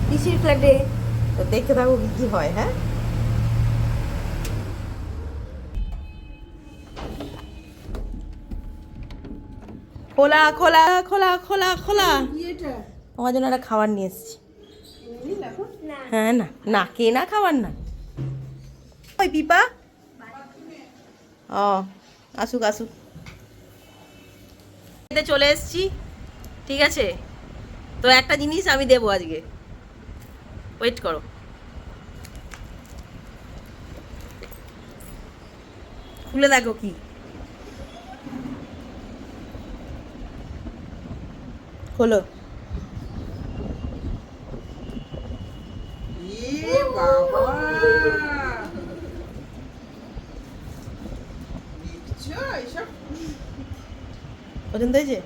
পিসির ফ্ল্যাটে। তো দেখতে থাকো কি হয়। হ্যাঁ, খোলা খোলা খোলা খোলা খোলা। তোমার জন্য একটা খাবার নিয়ে এসেছি। হ্যাঁ, না না কে না খাবার না। ওই পিপা, ও আসুক আসুক। চলে এসেছি, ঠিক আছে। তো একটা জিনিস আমি দেবো আজকে, ওয়েট করো। খুলে দেখো কি। খোলো। পছন্দ হয়েছে?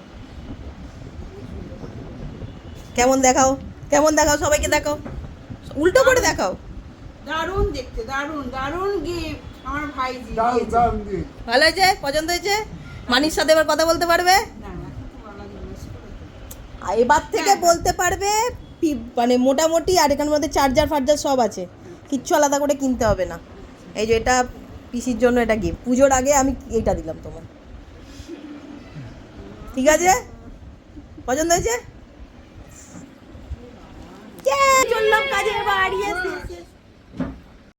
কেমন দেখাও, কেমন দেখাও, সবাইকে দেখাও, উল্টো করে দেখাও। দারুণ দেখতে, দারুণ দারুণ গিফট আমার ভাইজি দারুণ দিয়েছে। দারুণ gift। ভালো হয়েছে? পছন্দ হয়েছে? মানির সাথে এবার কথা বলতে পারবে, না, এখন তো বলা যাবে না। আর এবার থেকে হ্যাঁ, হ্যাঁ। বলতে পারবে। মানে মোটামুটি, আর এখানের মধ্যে চার্জার ফার্জার সব আছে, কিচ্ছু আলাদা করে কিনতে হবে না। এই যে এটা পিসির জন্য, এটা গিফট। পুজোর আগে আমি এইটা দিলাম তোমার, ঠিক আছে? পছন্দ হয়েছে? চললাম কাজে বাড়ি।